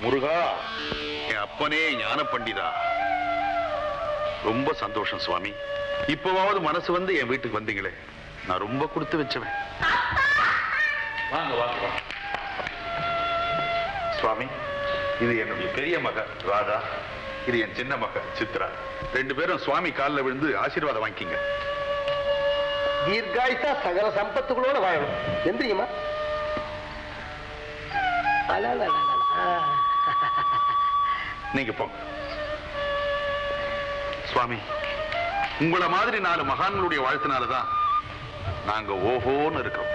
முருகா, என் அப்பனே ஞான பண்டிதா, ரொம்ப சந்தோஷம் சுவாமி. இப்பவாவது மனசு வந்து என் வீட்டுக்கு வந்தீங்களே, நான் ரொம்ப கொடுத்து வச்சவன். வாங்க வாங்க வாங்க. சுவாமி, இது என்னுடைய பெரிய மக ராதா, இது என் சின்ன மக சித்ரா. 2 பேரும் சுவாமி காலில் விழுந்து ஆசீர்வாதம் வாங்கிக்கிங்க. தீர்காயுசா சகல சம்பத்துகளோட வாழணும். எந்திரிங்கம்மா. நீங்க போங்க. சுவாமி, உங்களை மாதிரி 4 மகான்களுடைய வாழ்த்தினாலதான் நாங்க ஓஹோன்னு இருக்கிறோம்.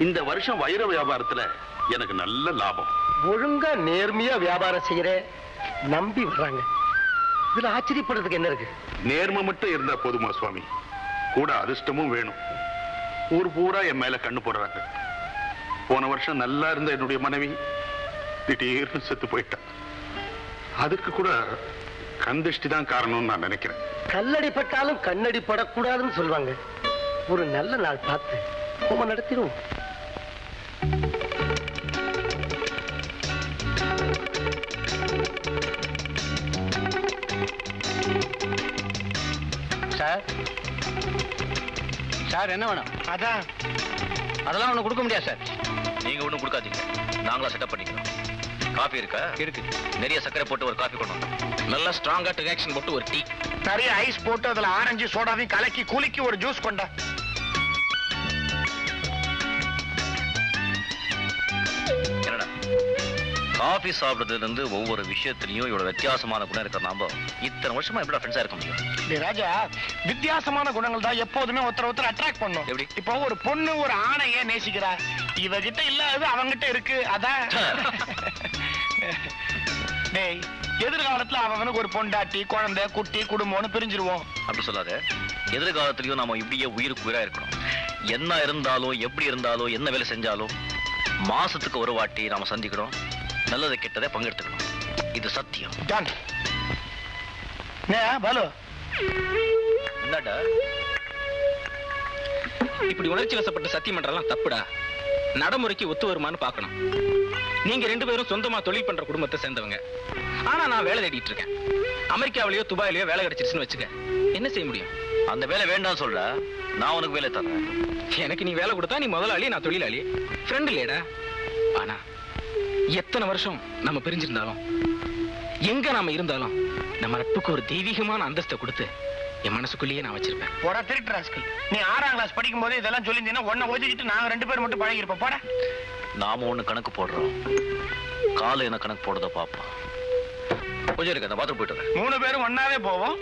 இந்த வருஷம் வைர வியாபாரத்துல எனக்கு நல்ல லாபம். ஒழுங்கா நேர்மையா வியாபாரம் செய்யற நம்பி வர்றாங்க. இதுல ஆச்சரியப்படுறதுக்கு என்ன இருக்கு? நேர்மை மட்டும் இருந்தா போதுமா சுவாமி? கூட அதிர்ஷ்டமும் வேணும். ஊர் பூரா என் மேல கண்ணு போடுறாங்க. போன வருஷம் நல்லா இருந்த என்னுடைய மனைவி திடீர்னு செத்து போயிட்டா. அதுக்கு கூட கந்திஷ்டி தான் காரணம்னு நான் நினைக்கிறேன். கல்லடி பட்டாலும் கண்ணடி படக்கூடாதுன்னு சொல்லுவாங்க. ஒரு நல்ல நாள் பார்த்து நம்ம நடத்திடுவோம். சார் சார் என்ன வேணும்? அதெல்லாம் ஒன்றும் கொடுக்க முடியாது சார். நீங்க ஒன்றும் கொடுக்காதீங்க, நாங்களா செட்டப் பண்ணிக்கிறோம். காஃபி இருக்கா? இருக்கு. நிறைய சர்க்கரை போட்டு ஒரு காஃபி கொண்டு நல்லா ஸ்ட்ராங்கா ரியாக்ஷன் போட்டு ஒரு டீ. நிறைய ஐஸ் போட்டு அதுல ஆரஞ்சு சோடாவையும் கலக்கி குலுக்கி ஒரு ஜூஸ் கொண்டா. என்னடா காஃபி சாப்பிடுறதுல இருந்து ஒவ்வொரு விஷயத்திலையும் இவ்வளவு வித்தியாசமான குணம் இருக்கிற நாம இத்தனை வருஷமா எப்படி ஃப்ரெண்ட்ஸா இருக்க முடியும்? ராஜா, வித்தியாசமான குணங்கள் தான் எப்போதுமே ஒருத்தர் அட்ராக்ட் பண்ணும். எப்படி? இப்போ ஒரு பொண்ணு ஒரு ஆணைய நேசிக்கிறா, இவகிட்ட இல்லாதது அவங்கிட்ட இருக்கு. அதான் டேய், எதிர்காலத்துல அவனுக்கு ஒரு பொண்டாட்டி குழந்தை குட்டி குடும்பம்னு பிரிஞ்சிருவோம். அப்படி சொல்லாத. எதிர்காலத்திலயும் நாம இப்படியே உயிருக்கு உயிரா இருக்கணும். என்ன இருந்தாலும் எப்படி இருந்தாலும் என்ன வேலை செஞ்சாலும் மாசத்துக்கு ஒரு வாட்டி நாம சந்திக்கணும். நல்லதை கெட்டதை பங்கெடுத்துக்கணும். இது சத்தியம். டன். பாலு, என்னடா இப்படி உணர்ச்சி வசப்பட்டு சத்தியம் பண்றதெல்லாம் தப்புடா. நடைமுறைக்கு ஒத்து வருமானு பார்க்கணும். நீங்க 2 பேரும் சொந்தமா தொழில் பண்ற குடும்பத்தை சேர்ந்தவங்க. ஆனா நான் வேலை தேடிட்டு இருக்கேன். அமெரிக்காவிலயோ துபாயிலயோ வேலை கிடைச்சிருச்சுன்னு வச்சுக்க, என்ன செய்ய முடியும்? அந்த வேலை வேண்டாம் சொல்ற, நான் உனக்கு வேலை தரேன். எனக்கு நீ வேலை கொடுத்தா நீ முதலாளி, நான் தொழிலாளி. ஃப்ரெண்ட் இல்லையடா. ஆனா எத்தனை வருஷம் நம்ம பிரிஞ்சிருந்தாலும், எங்க நாம இருந்தாலும், நம்ம நட்புக்கு ஒரு தெய்வீகமான அந்தஸ்தை கொடுத்து என் மனசுக்குள்ளேயே நான் வச்சிருப்பேன். போடா திருட்டு. நீ 6ஆம் கிளாஸ் படிக்கும் போது இதெல்லாம் சொல்லியிருந்தீங்கன்னா ஒன்ன ஒதுக்கிட்டு நாங்க 2 பேரும் மட்டும் பழகி இருப்போம். போட. நாம ஒண்ணு கணக்கு போடுறோம், கால என்ன கணக்கு போடுறத பாப்போம். கொஞ்சம் இருக்கு, அந்த பாத்ரூம் போயிட்டு 3 பேரும் ஒன்னாவே போவோம்.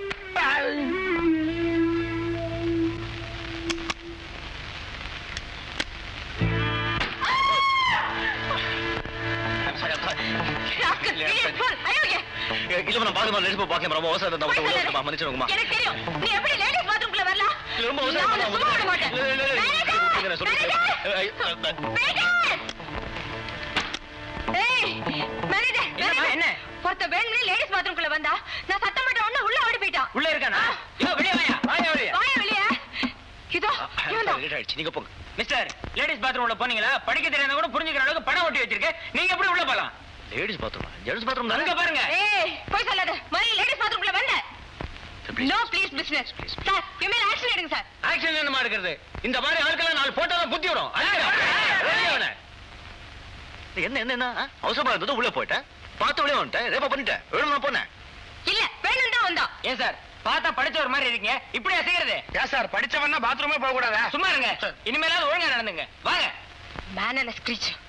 உள்ள இருக்கானா? நீங்க போங்க. மிஸ்டர், லேடிஸ் பாத்ரூம்ல போனீங்களா? படிக்க தெரியாத கூட புரிஞ்சுக்கிற அளவுக்கு பணம் ஒட்டி வச்சிருக்கேன். நீங்க எப்படி உள்ள போலாம்? லேடிஸ் பாத்ரூம், ஜென்ஸ் பாத்ரூம் தான். அங்க பாருங்க. போய் சொல்லாத. மறுபடியும் லேடிஸ் பாத்ரூம்ல வந்த. No please business. சார், யூ மேல் ஆக்ஷன் எடுங்க சார். ஆக்ஷன் என்னமா இருக்குது? இந்த மாதிரி ஆட்களை 4 போட்டோ தான் புத்தி விடும். என்ன என்ன என்ன அவசரமா இருந்தது? உள்ள போயிட்டேன், பார்த்து வெளியே வந்துட்டேன், ரேப்பா பண்ணிட்டேன். வேணுமா போனேன்? இல்ல, வேணும் தான் வந்தோம். ஏன் சார், பார்த்தா படிச்ச ஒரு மாதிரி இருக்கீங்க, இப்படியா செய்யறது? ஏன் சார், படிச்சவன்னா பாத்ரூமே போக கூடாதா? சும்மா இருங்க. இனிமேலாவது ஒழுங்கா நடந்துங்க. வாங்க. மேனலஸ் கிரீச்சர்.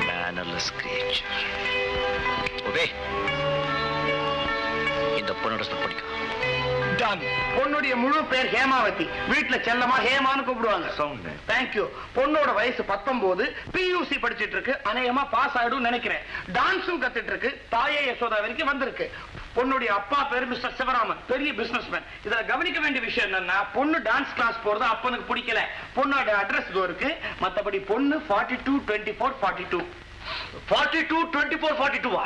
Mannerless creature. Obey. இந்த பொண்ணோட ஸ்பெல் படிக்க. டன். பொண்ணுடைய முழு பேர் ஹேமாவதி. வீட்ல செல்லமா ஹேமான்னு கூப்பிடுவாங்க. சவுண்ட். Thank you. பொண்ணோட வயசு 19, PUC படிச்சிட்டு இருக்கு. அநேகமா பாஸ் ஆயிடும் நினைக்கிறேன். டான்ஸும் கத்துட்டு இருக்கு. தாயே யசோதா வரைக்கும் வந்திருக்கு. பொண்ணுடைய அப்பா பேரு மிஸ்டர் சிவராமன், பெரிய பிசினஸ்மேன். இதுல கவனிக்க வேண்டிய விஷயம் என்னன்னா, பொண்ணு டான்ஸ் கிளாஸ் போறது அப்பனுக்கு பிடிக்கல. பொண்ணோட அட்ரஸ் இதோ இருக்கு. மத்தபடி பொண்ணு 422442. 422442வா?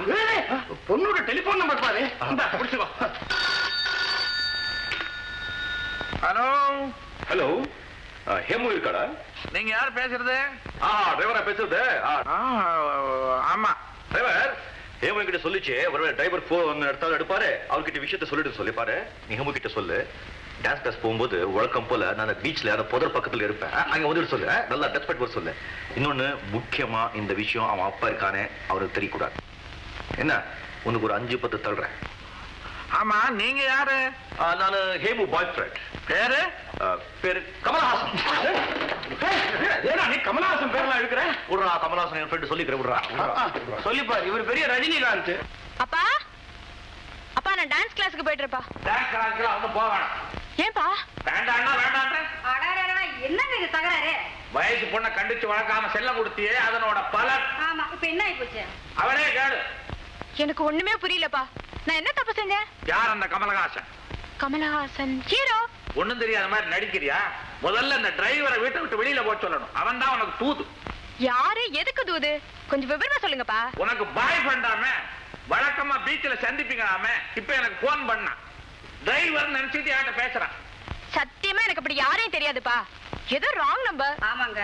பொண்ணோட டெலிபோன் நம்பர் பாரு. பிடிச்சுக்கோ. ஹலோ ஹலோ, ஹேமு இருக்காடா? நீங்க யார் பேசுறது? டிரைவரா பேசுறது? ஆமா டிரைவர் ஹேமு கிட்ட சொல்லிச்சு, ஒருவேளை டிரைவர் போன் எடுத்தாலும் எடுப்பாரு, அவர்கிட்ட விஷயத்த சொல்லிட்டு சொல்லிப்பாரு. நீ ஹேமு கிட்ட சொல்லு, டான்ஸ் கிளாஸ் போகும்போது வழக்கம் போல நான் பீச்ல அந்த புதர் பக்கத்துல இருப்பேன், அங்க வந்து சொல்லு, நல்லா டச் பண்ணி வர சொல்லு. இன்னொன்னு முக்கியமா இந்த விஷயம் அவன் அப்பா இருக்கானே அவருக்கு தெரியக்கூடாது. என்ன, உனக்கு ஒரு 5-10 தள்ளுறேன். ஆமா, நீங்க யாரு? நான் ஹேமு பாய் ஃப்ரெண்ட். பேரு? பேரு கமலஹாசன். ஏன்னா நீ கமலஹாசன் பேர்லாம் இருக்கிற? விடுறா, கமலஹாசன் என் ஃப்ரெண்ட் சொல்லிக்கிறேன், விடுறா. சொல்லிப்பாரு, இவர் பெரிய ரஜினிகாந்த். அப்பா அப்பா நான் டான்ஸ் கிளாஸ்க்கு போயிட்டு இருப்பா. டான்ஸ் கிளாஸ்ல வந்து போக வேணாம். ஏன்பா? வேண்டாம்னா வேண்டாம். என்னங்க இது தகராறு? வயசு பொண்ணை கண்டிச்சு வளர்க்காம செல்லம் கொடுத்தியே, அதனோட பலன். ஆமா, இப்ப என்ன ஆயி போச்சு? அவனே கேளு. எனக்கு ஒண்ணுமே புரியலப்பா. நான் என்ன தப்பு செஞ்சேன்? யார் அந்த கமலஹாசன்? கமலஹாசன் ஹீரோ. ஒண்ணும் தெரியாத மாதிரி நடிக்கிறியா? முதல்ல இந்த டிரைவரை வீட்டை விட்டு வெளியில போக சொல்லணும். அவன் தான் உனக்கு தூது. யாரு, எதுக்கு தூது? கொஞ்சம் விவரமா சொல்லுங்கப்பா. உனக்கு பாய் ஃப்ரெண்டாமே, வழக்கமா பீச்ல சந்திப்பீங்களாமே, இப்ப எனக்கு போன் பண்ணா. டிரைவர் நினைச்சிட்டு யார்கிட்ட பேசுறான்? சத்தியமா எனக்கு அப்படி யாரையும் தெரியாதுப்பா. ஏதோ ராங் நம்பர். ஆமாங்க,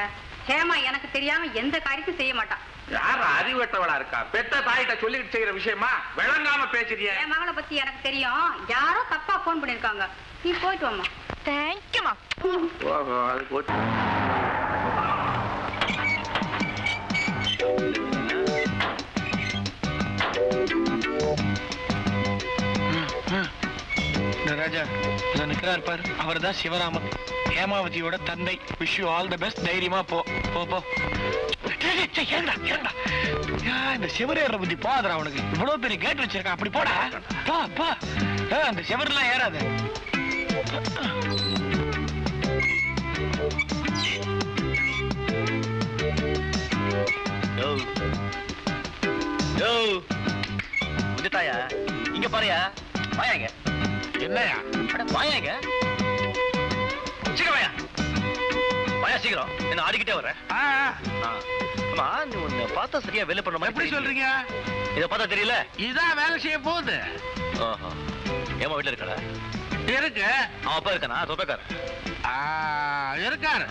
ஹேமா எனக்கு தெரியாம எந்த காரியத்தையும் செய்ய மாட்டான். யார் அறிவட்டவளா இருக்கா? பெத்த தாயிட்ட சொல்லிட்டு செய்யற விஷயமா விளங்காம பேசுறிய? என் மகளை பத்தி எனக்கு தெரியும். யாரோ தப்பா போன் பண்ணிருக்காங்க. நீ போயிட்டு வாமா. தேங்க்யூமா. அது போட்டு ராஜா நிக்கிறார் பாரு, அவர் தான் சிவராமன், ஹேமாவதியோட தந்தை. Wish you all the best. தைரியமா போ போ போ. இந்த செவரேற புத்தி போதுறா அவனுக்கு. இவ்வளவு பெரிய கேட் வச்சிருக்கான், அப்படி போடா. போ போ. அந்த செவரெல்லாம் ஏறாது. வந்துட்டாயா? இங்க பாருயா, வாயாங்க. என்னையா? வாயாங்க, சீக்கிரம் வாயா. வாயா சீக்கிரம். என்ன ஆடிக்கிட்டே வர்ற? ஆமா, நீ உன்னை பார்த்தா சரியா வேலை பண்ண மாதிரி எப்படி சொல்றீங்க? இதை பார்த்தா தெரியல. இதான் வேலை செய்ய போகுது. ஓஹோ, ஏமா வீட்டுல இருக்கா? இருக்கு. அவன் அப்பா இருக்கானா? தொப்பைக்காரன் இருக்காரு.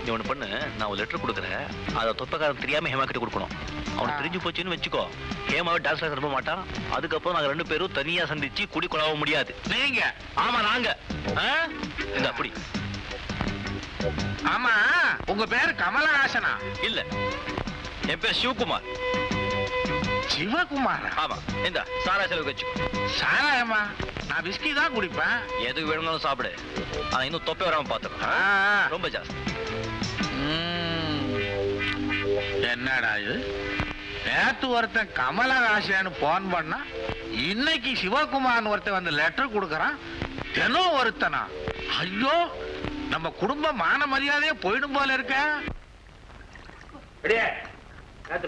நீ ஒண்ணு பண்ணு, நான் ஒரு லெட்டர் கொடுக்குறேன், அதை தொப்பைக்காரன் தெரியாம ஹேமா கிட்ட கொடுக்கணும். அவனுக்கு தெரிஞ்சு போச்சுன்னு வச்சுக்கோ, ஹேமாவை டான்ஸ் கிளாஸ் அனுப்ப மாட்டான். அதுக்கப்புறம் நாங்க 2 பேரும் தனியா சந்திச்சு குடி கொள்ளாம முடியாது. நீங்க? ஆமா, நாங்க. இந்த அப்படி. ஆமா, உங்க பேரு கமலஹாசனா? இல்ல, என் பேர் சிவகுமார். சிவகுமார்? ஆமா. இந்த சாரா செலவுக்கு வச்சுக்கோ. சாராயமா? நான் விஸ்கி தான் குடிப்பேன். எதுக்கு வேணும்னாலும் சாப்பிடு, ஆனா இன்னும் தொப்பை வராம பாத்துக்கோ. ரொம்ப ஜாஸ்தி. என்னடா இது? நேத்து ஒருத்தன் கமலஹாசன் போன் பண்ணா, இன்னைக்கு சிவகுமார் ஒருத்தன் வந்து லெட்டர் கொடுக்கறான். தினம் ஒருத்தனா? ஐயோ, நம்ம குடும்ப மான மரியாதையே போயிடும் போல இருக்க.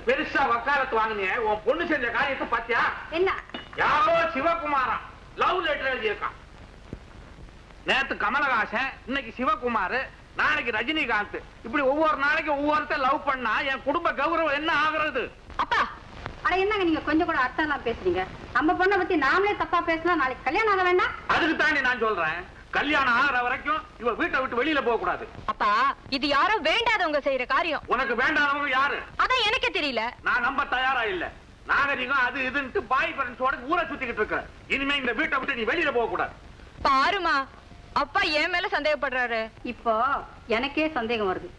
பெருசா வக்காலத்து வாங்கினீங்க, உன் பொண்ணு செஞ்ச காரியத்தை பாத்தியா? என்ன? யாரோ சிவகுமாரா லவ் லெட்டர் எழுதி இருக்கான். நேத்து கமலஹாசன், இன்னைக்கு சிவகுமார், நாளைக்கு ரஜினிகாந்த். இப்படி ஒவ்வொரு நாளைக்கு ஒவ்வொருத்தர் லவ் பண்ணா என் குடும்ப கௌரவம் என்ன ஆகுறது? அப்பா, அட என்னங்க நீங்க கொஞ்சம் கூட அர்த்தம் எல்லாம் பேசுறீங்க? நம்ம பொண்ணை பத்தி நாமளே தப்பா பேசலாம், நாளைக்கு கல்யாணம் ஆக வேண்டாம்? அதுக்கு தாண்டி நான் சொல்றேன், கல்யாணம் ஆகிற வரைக்கும் இவ வீட்டை விட்டு வெளியில போக கூடாது. அப்பா, இது யாரோ வேண்டாதவங்க செய்யற காரியம். உனக்கு வேண்டாதவங்க யாரு? அதான் எனக்கே தெரியல. நான் நம்ப தயாரா இல்ல. நாகரிகம் அது இதுன்ட்டு பாய் ஃப்ரெண்ட்ஸோட ஊரை சுத்திக்கிட்டு இருக்க. இனிமே இந்த வீட்டை விட்டு நீ வெளியில போக கூடாது. பாருமா, அப்பா என் மேல சந்தேகப்படுறாரு. இப்போ எனக்கே சந்தேகம் வருது.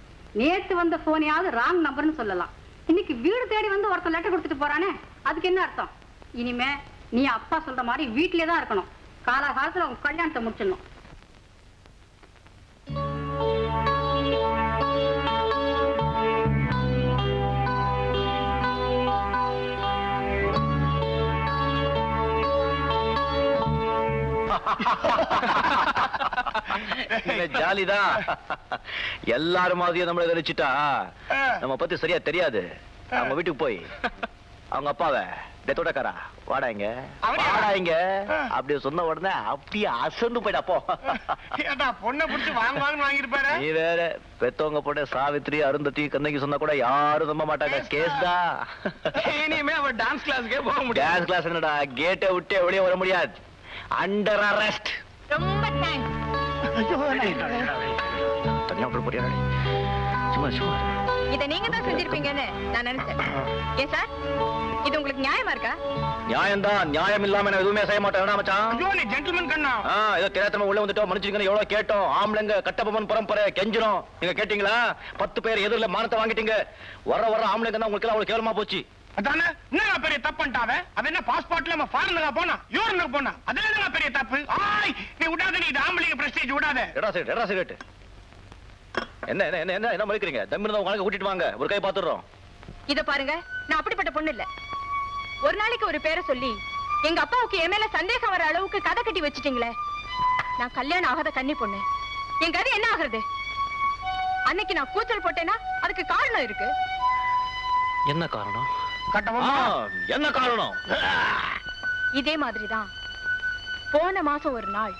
நேத்து வந்த போனையாவது ராங் நம்பர்னு சொல்லலாம். இன்னைக்கு வீடு தேடி வந்து ஒருத்தன் லெட்டர் கொடுத்துட்டு போறானே, அதுக்கு என்ன அர்த்தம்? இனிமே நீ அப்பா சொல்ற மாதிரி வீட்லயே தான் இருக்கணும். காலகாலத்துல உங்க கல்யாணத்தை முடிச்சிடணும். ஜாலிதான். எல்லாரும் மாதிரியும் நம்மள நினைச்சிட்டா நம்ம பத்தி சரியா தெரியாது. அவங்க வீட்டுக்கு போய் அவங்க அப்பாவை டெத்தோடக்காரா வாடா இங்க வாடா இங்க அப்படி சொன்ன உடனே அப்படியே அசந்து போயிட்டா. போ பொண்ணை பிடிச்சி வாங்கன்னு வாங்கிருப்பாரு. நீ வேற பெத்தவங்க போட்ட சாவித்ரி, அருந்ததி, கண்ணகி சொன்னா கூட யாரும் நம்ப மாட்டாங்க. கேஸ் தான். இனிமே அவ டான்ஸ் கிளாஸ்க்கே போக முடியாது. டான்ஸ் கிளாஸ் என்னடா, கேட்டை விட்டே வெளியே வர முடியாது. Under arrest. ரொம்ப தேங்க்ஸ். தனியா போறியா? சும்மா இத நீங்க தான் செஞ்சிருப்பீங்கன்னு நான் நினைச்சேன். ஏன் சார், இது உங்களுக்கு நியாயமா இருக்கா? நியாயம்தான். நியாயம் இல்லாம நான் எதுவுமே செய்ய மாட்டேன் மச்சான். ஐயோ நீ ஜென்டில்மேன் கண்ணா. ஏதோ தெரியாதமா உள்ள வந்துட்டோம், மன்னிச்சுக்கங்க. எவ்வளவு கேட்டோம். ஆம்பளைங்க கட்டபொம்மன் பரம்பரை கெஞ்சிரும். நீங்க கேட்டீங்களா? 10 பேர் எதிரில மானத்தை வாங்கிட்டீங்க. வர ஆம்பளைங்க தான் உங்களுக்கு அவ்வளவு கேவலமா போச்சு. அதானே என்ன பெரிய தப்பு பண்ணிட்டாவே? அவன் என்ன பாஸ்போர்ட்ல நம்ம ஃபாரின்ல போனா யூரோப்ல போனா அதே என்ன பெரிய தப்பு? ஆய் நீ விடாத, நீ இது ஆம்பளைங்க பிரஸ்டீஜ் விடாத. எடா சிகரெட் என்ன என்ன என்ன என்ன என்ன மலிக்கிறீங்க? தம்பி உங்களுக்கு கூட்டிட்டு வாங்க, ஒரு கை பாத்துறோம். இத பாருங்க, நான் அப்படிப்பட்ட பொண்ணு இல்ல. ஒரு நாளைக்கு ஒரு பேரை சொல்லி எங்க அப்பாவுக்கு என் மேல சந்தேகம் வர அளவுக்கு கதை கட்டி வச்சிட்டீங்களே. நான் கல்யாணம் ஆகாத கன்னி பொண்ணு, என் கதை என்ன ஆகுறது? அன்னைக்கு நான் கூச்சல் போட்டேன்னா அதுக்கு காரணம் இருக்கு. என்ன காரணம்? என்ன காரணம்? இதே மாதிரிதான் போன மாசம் ஒரு நாள்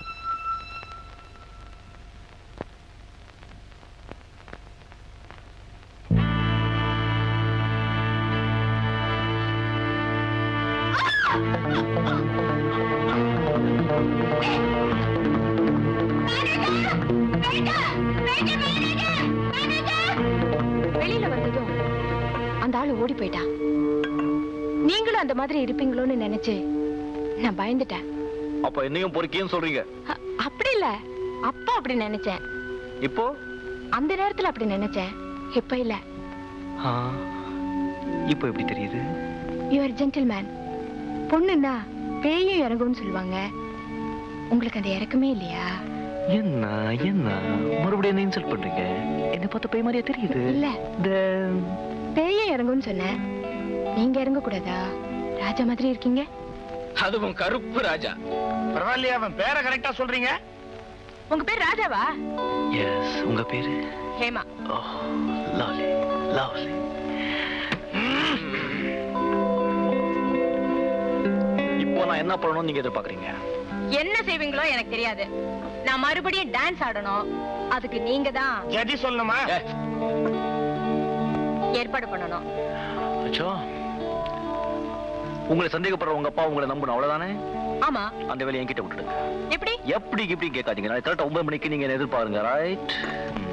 வெளியில வந்ததும் அந்த ஆளு ஓடி போயிட்டா. நீங்களும் அந்த மாதிரி இருப்பீங்களோன்னு நினைச்சு நான் பயந்துட்டேன். அப்ப என்னையும் பொறுக்கியும் சொல்றீங்க? அப்படி இல்ல, அப்பா அப்படி நினைச்சேன். இப்போ அந்த நேரத்துல அப்படி நினைச்சேன், இப்ப இல்ல. இப்போ எப்படி தெரியுது? You are gentleman. பொண்ணுன்னா பேயும் இறங்கும்னு சொல்லுவாங்க. உங்களுக்கு அந்த இறக்கமே இல்லையா? என்ன என்ன மறுபடியும் என்ன இன்சல்ட் பண்றீங்க? என்ன பார்த்த பேய் மாதிரியா தெரியுது? இல்ல, பேயும் இறங்கும்னு சொன்னேன். நீங்க இறங்க கூடாதா? ராஜா மாதிரி இருக்கீங்க. அதுவும் கருப்பு ராஜா. பரவாயில்லையா, அவன் பேரை கரெக்டா சொல்றீங்க? உங்க பேர் ராஜாவா? எஸ். உங்க பேரு? ஹேமா. ஓ, லவ்லி லவ்லி. இப்போ நான் என்ன பண்ணணும்னு நீங்க எதிர்பார்க்கறீங்க? என்ன செய்வீங்களோ எனக்கு தெரியாது. நான் மறுபடியும் டான்ஸ் ஆடணும். அதுக்கு நீங்க தான் ஜதி சொல்லணுமா? ஏற்பாடு பண்ணணும். அச்சோ, உங்களை சந்தேகப்படுற உங்க அப்பா உங்களை நம்பணும், அவ்வளவுதானே? ஆமா. அந்த வேலையை என்கிட்ட விட்டுடுங்க. எப்படி? எப்படி இப்படி கேட்காதீங்க. நாளை கரெக்டா 9 மணிக்கு நீங்க என்ன எதிர்பாருங்க, ரைட்? சரி.